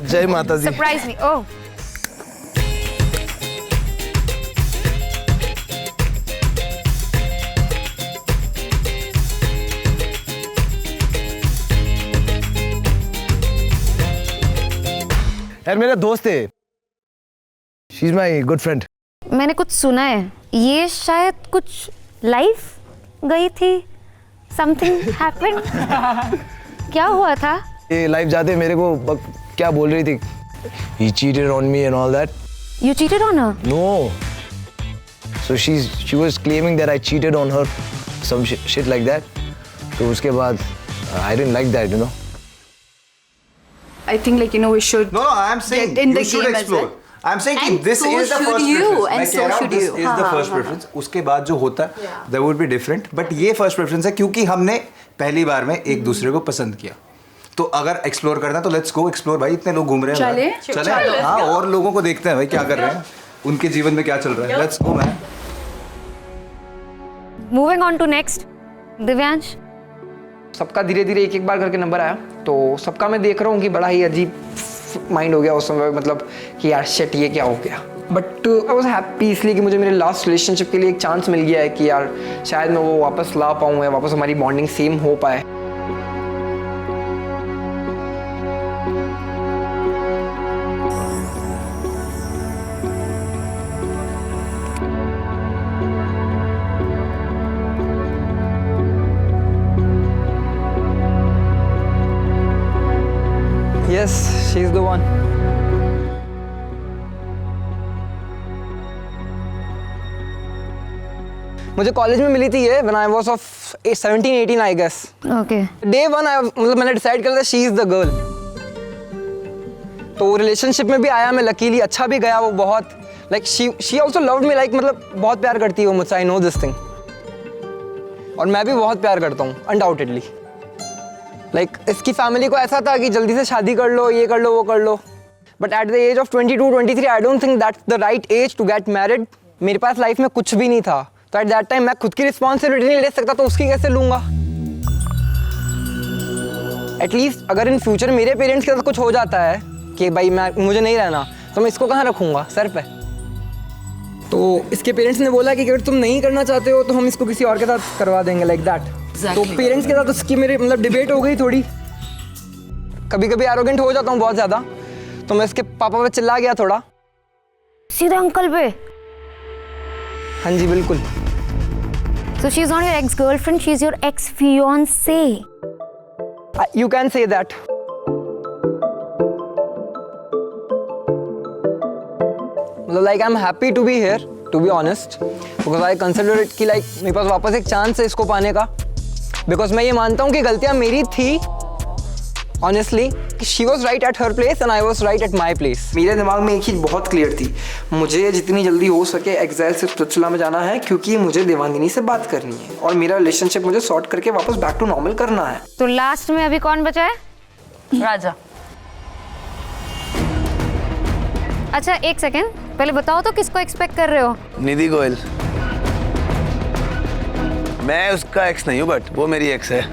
जय माता दी। Surprise me. ओह, यार मेरा दोस्त है। She's my good friend. मैंने कुछ सुना है, ये शायद कुछ लाइफ गई थी, समथिंग हैपेंड। क्या हुआ था? ये लाइव जाते मेरे को क्या बोल रही थी? He cheated on me and all that. You cheated on her? No. So she was claiming that I cheated on her, some shit like that. तो उसके बाद I didn't like that, you know. I think like, you know, we should No, I am saying get in the you should game as explore. well. I'm saying And this so is the should first you, preference. and मैं so कह रहा हूँ should this you. is the first preference. उसके बाद जो होता है that would be different. But ये first preference है क्योंकि हमने पहली बार में एक दूसरे को पसंद किया। तो अगर एक्सप्लोर करना है तो लेट्स गो एक्सप्लोर भाई, इतने लोग घूम रहे हैं। चले हाँ, और लोगों को देखते हैं भाई क्या कर रहे हैं, उनके जीवन में क्या चल रहा है। Let's go man. Moving on to next, Divyansh. सबका धीरे धीरे एक एक बार करके नंबर आया, तो सबका मैं देख रहा हूँ कि बड़ा ही अजीब माइंड हो गया उस समय, मतलब कि यार शिट ये क्या हो गया। बट आई वॉज हैप्पी इसलिए कि मुझे मेरे लास्ट रिलेशनशिप के लिए एक चांस मिल गया है कि यार शायद मैं वो वापस ला पाऊँ या वापस हमारी बॉन्डिंग सेम हो पाए। Yes, she's the one. मुझे कॉलेज में मिली थी ये when I was of 17-18 I guess. Okay. Day one मतलब मैंने डिसाइड कर लिया she is the girl. तो रिलेशनशिप में भी आया मैं, लकीली अच्छा भी गया वो बहुत, like she also loved me, like मतलब बहुत प्यार करती है वो मुझसे, आई नो दिस थिंग। और मैं भी बहुत प्यार करता हूँ अनडाउटेडली। लाइक इसकी फैमिली को ऐसा था कि जल्दी से शादी कर लो, ये कर लो, वो कर लो। But at the age of 22-23 I don't think that's the right age to get married. मेरे पास लाइफ में कुछ भी नहीं था, तो एट दैट टाइम मैं खुद की रिस्पॉन्सिबिलिटी नहीं ले सकता, तो उसकी कैसे लूंगा? एटलीस्ट अगर इन फ्यूचर मेरे पेरेंट्स के साथ कुछ हो जाता है कि भाई मुझे नहीं रहना, तो मैं इसको कहाँ रखूंगा सर पे? तो इसके पेरेंट्स ने बोला कि अगर तुम नहीं करना चाहते हो तो हम इसको किसी और के साथ करवा देंगे, लाइक दैट। तो पेरेंट्स के साथ उसकी मेरी मतलब डिबेट हो गई थोड़ी। कभी कभी एरोगेंट हो जाता हूँ बहुत ज़्यादा, तो मैं इसके पापा पे चिल्ला गया थोड़ा। सीधा अंकल पे? हाँ जी बिल्कुल। So she's not your ex-girlfriend, she's your ex-fiancée. You can say that. Like I'm happy to be here, to be honest, because I consider it कि like मेरे पास वापस एक चांस है इसको पाने का, because मैं ये मानता हूँ कि गलतियाँ मेरी थी, honestly, she was right at her place and I was right at my place. मेरे दिमाग में एक चीज़ बहुत क्लियर थी, मुझे जितनी जल्दी हो सके एक्साइल से स्पिरिचुअल में जाना है, क्योंकि मुझे देवांगिनी से बात करनी है और मेरा रिलेशनशिप मुझे सॉर्ट करके वापस बैक टू नॉर्मल करना है। तो लास्ट में अभी कौन बचा है? राजा। अच्छा एक सेकेंड, पहले बताओ तो किसको एक्सपेक्ट कर रहे हो? निधि गोयल। मैं उसका एक्स नहीं हूँ, बट वो मेरी एक्स है।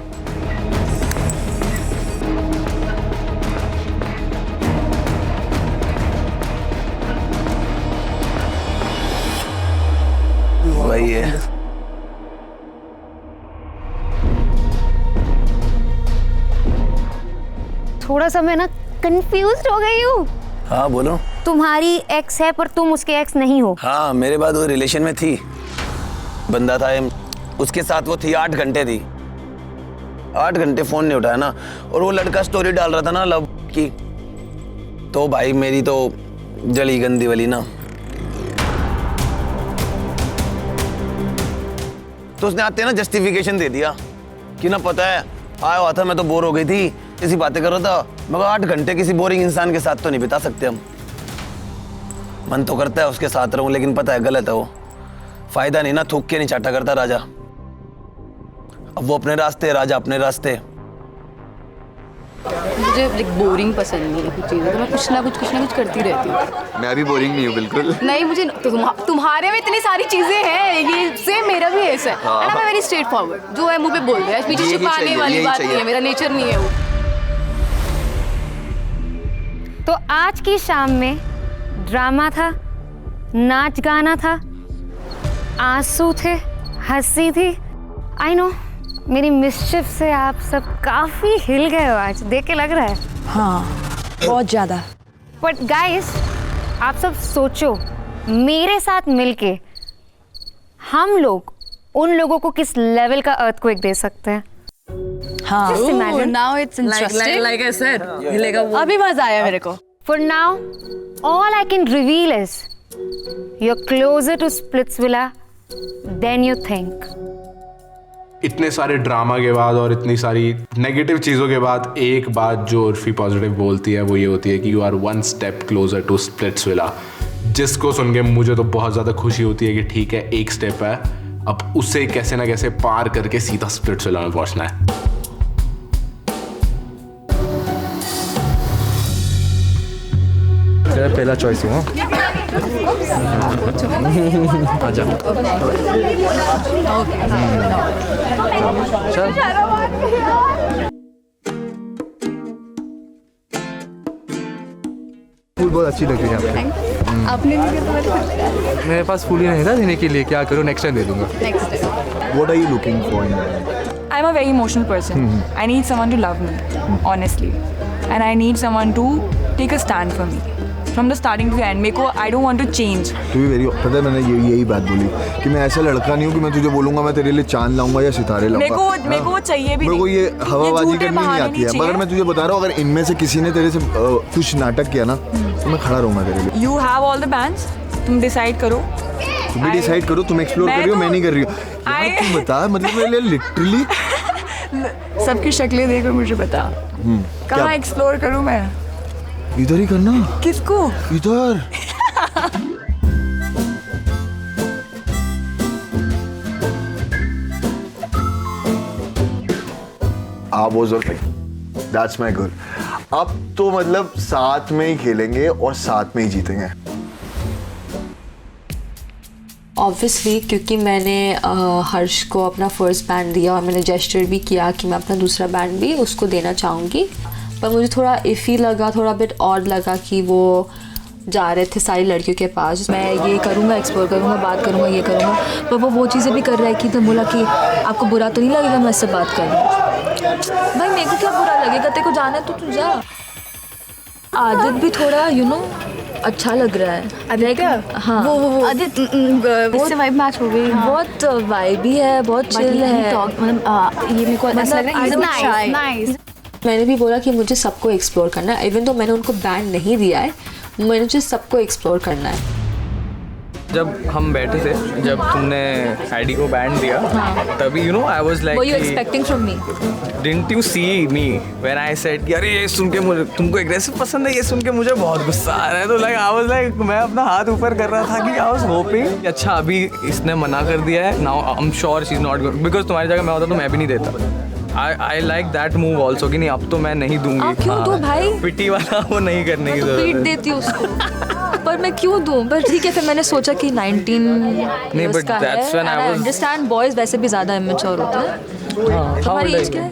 वही है। थोड़ा सा मैं ना कंफ्यूज्ड हो गई हूँ। हाँ बोलो। तुम्हारी एक्स है पर तुम उसके एक्स नहीं हो। हाँ मेरे बाद वो रिलेशन में थी, बंदा था उसके साथ, वो थी 8 घंटे थी, 8 घंटे फोन नहीं उठाया ना, और वो लड़का स्टोरी डाल रहा था ना लव की, तो भाई मेरी तो जली गंदी वाली ना, तो उसने आते ना जस्टिफिकेशन दे दिया कि ना पता है आया हुआ था, मैं तो बोर हो गई थी, ऐसी बातें कर रहा था, मगर 8 घंटे किसी बोरिंग इंसान के साथ तो नहीं बिता सकते हम। मन तो करता है उसके साथ रहूं, लेकिन पता है गलत है वो, फायदा नहीं ना, थूक के नहीं चाटा करता राजा। अब वो अपने रास्ते, राजा अपने रास्ते। मुझे बोरिंग पसंद नहीं है कुछ चीज़ें, तो मैं कुछ ना कुछ करती रहती हूँ। मैं भी बोरिंग नहीं हूँ बिल्कुल। नहीं मुझे तुम्हारे में इतनी सारी चीजें हैं, ये सेम मेरा भी ऐसा है। हाँ। And I am very straight forward, जो है मुंह पे बोल रहे हैं, पीछे छुपाने वाली बात नहीं है, मेरा नेचर नहीं है वो। तो आज की शाम में ड्रामा था, नाच गाना था, आंसू थे, हंसी थी। आई नो मेरी मिस्चिफ से आप सब काफी हिल गए हो आज, देख के लग रहा है। हाँ बहुत ज्यादा। बट गाइस आप सब सोचो, मेरे साथ मिलके हम लोग उन लोगों को किस लेवल का अर्थक्वेक दे सकते हैं। हाँ Just imagine. Now it's interesting. Like I said, हिलेगा वो। अभी मजा आया मेरे को। For now, all I can reveal is you're closer to Splitsvilla than you think. इतने सारे ड्रामा के बाद और इतनी सारी नेगेटिव चीज़ों के बाद एक बात जो उर्फी पॉजिटिव बोलती है वो ये होती है कि you are 1 step closer to Splitsvilla, जिसको सुन के मुझे तो बहुत ज़्यादा खुशी होती है कि ठीक है एक स्टेप है, अब उसे कैसे ना कैसे पार करके सीधा स्प्लिट्सविला में पहुंचना है। तेरा पहला चॉइस हूँ। आजा। चल। फूल बहुत अच्छी लग रही है आपको। आपने नहीं किया तो मेरे पास फूल ही नहीं था देने के लिए, क्या करूँ, नेक्स्ट टाइम दे दूंगा। What are you looking for in I'm a very emotional person. I need someone to love me, honestly. And I need someone to take a stand for me. From the starting to the end. मेरे को I don't want to change. To be very, पता है मैंने यही बात बोली कि मैं ऐसा लड़का नहीं हूँ कि मैं तुझे बोलूँगा मैं तेरे लिए चांद लाऊंगा या सितारे लाऊंगा। मेरे को चाहिए भी नहीं। मेरे को ये हवाबाजी करनी नहीं आती है, मगर मैं तुझे बता रहा हूँ अगर इनमें से किसी ने तेरे से कुछ नाटक किया ना तो मैं खड़ा रहूँगा तेरे लिए। You have all the bands. तुम डिसाइड करो। तुम भी डिसाइड करो, तुम एक्सप्लोर कर रही हो, मैं नहीं कर रही हूँ। तुम बता, मतलब मेरे लिए लिटरली सबकी शक्लें देखो मुझे बता। कहाँ एक्सप्लोर करूँ मैं? इधर ही करना। किसको? इधर। हाँ वो जरूर, दैट्स माई गोल। अब तो मतलब साथ में ही खेलेंगे और साथ में ही जीतेंगे। ऑब्वियसली क्योंकि मैंने हर्ष को अपना फर्स्ट बैंड दिया और मैंने जेस्चर भी किया कि मैं अपना दूसरा बैंड भी उसको देना चाहूँगी, पर मुझे थोड़ा इफ़ी लगा, थोड़ा बिट ऑड लगा कि वो जा रहे थे सारी लड़कियों के पास, मैं ये करूँगा, एक्सप्लोर करूँगा, बात करूँगा, ये करूँगा, पर वो चीज़ें भी कर रहा है कि तो बोला कि आपको बुरा तो नहीं लगेगा मैं इससे बात करूँ। भाई मेरे को क्या बुरा लगेगा, तेरे को जाना है तो तू जा। आदित्य भी थोड़ा अच्छा लग रहा है। आदित्य हाँ वो आदित्य इससे वाइब मैच हो गई। बहुत वाइब भी है, बहुत चिल है। मतलब ये मेरे को ऐसा लग रहा है नाइस। मैंने भी बोला कि मुझे सबको एक्सप्लोर करना है, इवन तो मैंने उनको बैंड नहीं दिया है, मुझे सबको एक्सप्लोर करना है। जब हम बैठे थे, जब तुमने आईडी को बैंड दिया, तभी आई was like, Were you expecting from me? Didn't you see me when I said कि अरे ये सुन के मुझे तुमको एग्रेसिव पसंद है, ये सुन के मुझे बहुत गुस्सा आ रहा है, तो लाइक आई वाज लाइक मैं अपना हाथ ऊपर कर रहा था कि आई वाज होपिंग अच्छा अभी इसने मना कर दिया है, now I am sure she is not going, because तुम्हारी जगह मैं होता तो मैं भी नहीं देता। आई लाइक दैट मूव ऑल्सो कि नहीं अब तो मैं नहीं दूंगी। आप क्यों दो भाई? पिटी वाला वो नहीं करने की जरूरत पीट देती हूँ उसको पर मैं क्यों दूं? पर ठीक है, फिर मैंने सोचा कि 19 but का है, that's when I was- understand boys वैसे भी ज़्यादा इमेच्योर होते हैं। तुम्हारी एज क्या है?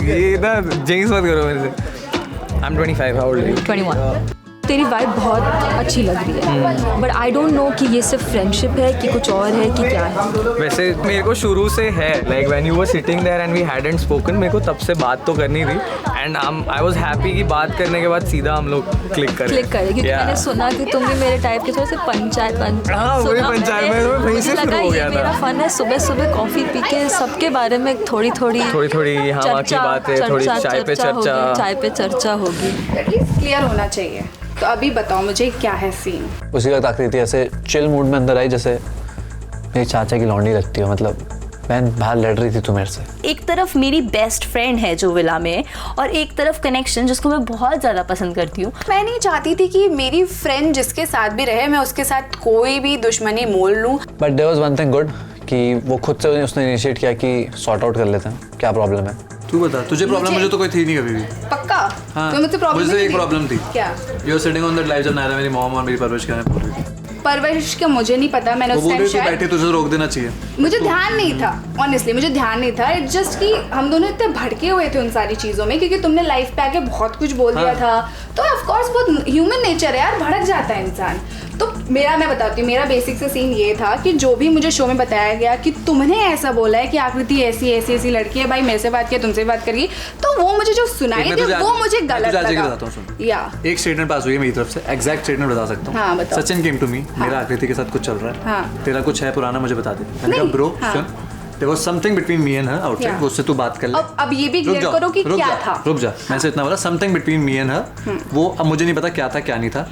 ये ना जेंस मत करो मेरे से। I am 25, how old are you? 21। तेरी वाइब बहुत अच्छी लग रही है, बट आई डोंट नो कि ये सिर्फ फ्रेंडशिप है कि कुछ और है कि क्या है। वैसे मेरे को शुरू से है, like when you were sitting there and we hadn't spoken, मेरे को तब से बात तो करनी थी एंड आई वाज हैप्पी कि बात करने के बाद सीधा हम लोग क्लिक करे क्योंकि मैंने सुना कि तुम भी मेरे टाइप के थोड़े से पंचायत वही पंचायत में वहीं से शुरू हो गया था। मेरा फन है सुबह सुबह कॉफी पी के सबके बारे में थोड़ी यहाँ वहाँ की बातें, थोड़ी चाय पे चर्चा होगी। क्लियर होना चाहिए। तो अभी बताओ मुझे क्या है सीन? उसी वक्त आकृति ऐसे चिल मूड में अंदर आई जैसे मेरी चाचा की लौंडी लगती हो, मतलब बहन बाहर लड़ रही थी तू मेरे से। एक तरफ मेरी बेस्ट फ्रेंड है जो विला में, और एक तरफ कनेक्शन जिसको मैं बहुत ज़्यादा पसंद करती हूँ। मैं नहीं चाहती थी कि मेरी फ्रेंड जिसके साथ भी रहे मैं उसके साथ कोई भी दुश्मनी मोल लूँ। But there was one thing good कि वो खुद से उसने इनिशिएट किया कि सॉर्ट आउट कर लेते हैं क्या प्रॉब्लम है। तू बता, तुझे प्रॉब्लम? मुझे तो कोई थी नहीं कभी भी। पक्का? हाँ, तो मुझे प्रॉब्लम मुझे एक प्रॉब्लम थी। क्या? You are sitting on that live जब नायरा मेरी मॉम और मेरी परवरिश करने बोल रही थी। परवरिश का मुझे नहीं पता, मैंने उस टाइम शायद बैठे तुझे रोक देना चाहिए। मुझे ध्यान नहीं था, ऑनेस्टली मुझे ध्यान नहीं था। इट्स जस्ट कि हम दोनों इतने भड़के हुए थे उन सारी चीज़ों में, क्योंकि तुमने लाइफ पे आके बहुत कुछ बोल दिया था, तो ऑफ कोर्स बहुत ह्यूमन नेचर है यार, भड़क जाता है इंसान। तो मैं बताती हूँ, मेरा बेसिक से सीन ये था कि जो भी मुझे शो में बताया गया कि तुमने ऐसा बोला है कि आकृति ऐसी लड़की है, भाई मेरे से बात किया, तुमसे बात करिए, तो वो मुझे जो सुनाई थी वो मुझे गलत लगा। या एक स्टेटमेंट पास हुई है मेरी तरफ से, एग्जैक्ट स्टेटमेंट बता सकता हूँ। हाँ, बताओ। सचिन केम टू मी, मेरा आकृति के साथ कुछ चल रहा है, हाँ। तेरा कुछ है पुराना मुझे बता दे। मैंने कहा ब्रो सुन, there was something between me and her outside, उससे तू बात कर ले। अब ये भी क्लियर करो कि क्या था। रुक जा, मैं से इतना बोला समथिंग बिटवीन मी एंड हर, वो अब मुझे नहीं पता क्या था क्या नहीं था,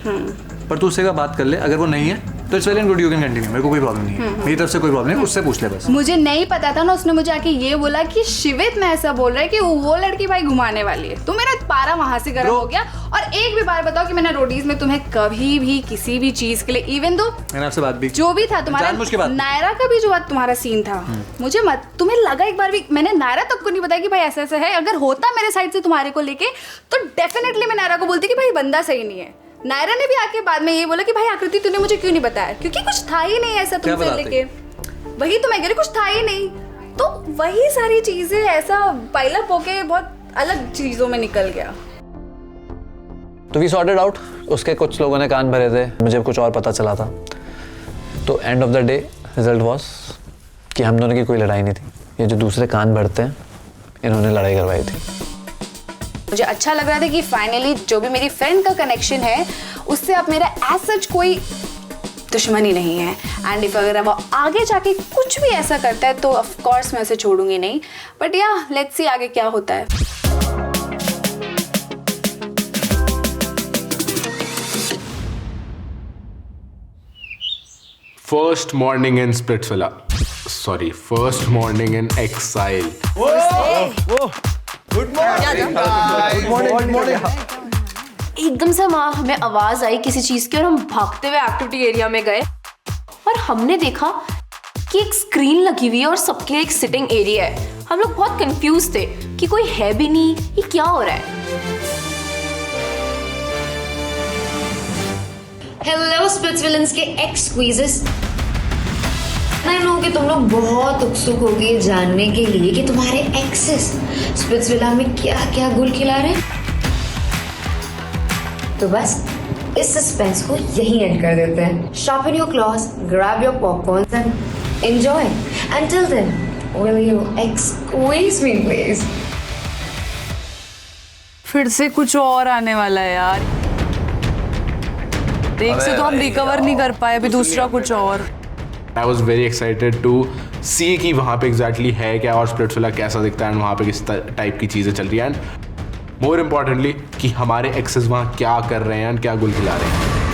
पर तू उससे का बात कर ले, अगर वो नहीं है तो it's well and good, you can continue, मेरे को कोई प्रॉब्लम नहीं है, मेरी तरफ से कोई प्रॉब्लम नहीं, उससे पूछ ले बस। मुझे नहीं पता था ना, उसने मुझे आके ये बोला कि शिवित में ऐसा बोल रहा है कि वो लड़की भाई घुमाने वाली है, तो मेरा पारा वहां से गर्म हो गया। और एक भी बार बताओ कि मैंने रोडीज में तुम्हें कभी भी किसी भी चीज के लिए, इवन दो मैंने आपसे बात भी जो भी था तुम्हारा नायरा का भी जो तुम्हारा सीन था, मुझे मत तुम्हें लगा एक बार भी मैंने नायरा तक को नहीं बताया कि भाई ऐसा ऐसा है, अगर होता मेरे साइड से तुम्हारे को लेके तो डेफिनेटली मैं नायरा को बोलती कि भाई बंदा सही नहीं है। नायरा ने भी आके बाद में ये बोला कि भाई आकृति तूने मुझे क्यों नहीं बताया, क्योंकि कुछ था ही नहीं ऐसा तुमसे लेके, वही तो मैं कह रही, कुछ था ही नहीं, तो वही सारी चीजें ऐसा पाइलअप होके बहुत अलग चीजों में निकल गया। तो वी सॉर्टेड आउट, उसके कुछ लोगों ने कान भरे थे, मुझे कुछ और पता चला था, तो end of the day result was कि हम दोनों की कोई लड़ाई नहीं थी, ये जो दूसरे कान भरते हैं इन्होंने लड़ाई करवाई थी। मुझे अच्छा लग रहा था कि फाइनली जो भी मेरी फ्रेंड का कनेक्शन है उससे अब मेरा एज सच कोई दुश्मनी नहीं है, एंड इफ अगर वो आगे जाके कुछ भी ऐसा करता है तो ऑफ कोर्स मैं उसे छोड़ूंगी नहीं, बट या लेट्स सी आगे क्या होता है। First morning in Splitsvilla. Sorry, first morning in exile. Good morning. एकदम से हमें आवाज आई किसी चीज की और हम भागते हुए एक्टिविटी एरिया में गए और हमने देखा कि एक स्क्रीन लगी हुई है और सबके लिए एक सिटिंग एरिया है। हम लोग बहुत कंफ्यूज थे कि कोई है भी नहीं, ये क्या हो रहा है। हेलो स्प्लिट्स विलन्स के एक्स स्क्वीजेस। मैं नो कि तुम लोग बहुत उत्सुक होगे ये जानने के लिए कि तुम्हारे एक्सेस स्प्लिट्स विला में क्या क्या गुल खिला रहे हैं। तो बस इस सस्पेंस को यहीं एंड कर देते हैं। Sharpen your claws, grab your popcorns and enjoy. Until then, will you squeeze me please? फिर से कुछ और आने वाला है यार। एक से तो हम रिकवर नहीं कर पाए, अभी दूसरा कुछ और। I was very excited to see कि वहाँ पे exactly है क्या और स्प्लिट्सविला कैसा दिखता है और वहाँ पे किस टाइप की चीज़ें चल रही हैं एंड मोर इम्पॉर्टेंटली कि हमारे एक्सेस वहाँ क्या कर रहे हैं एंड क्या गुल खिला रहे हैं।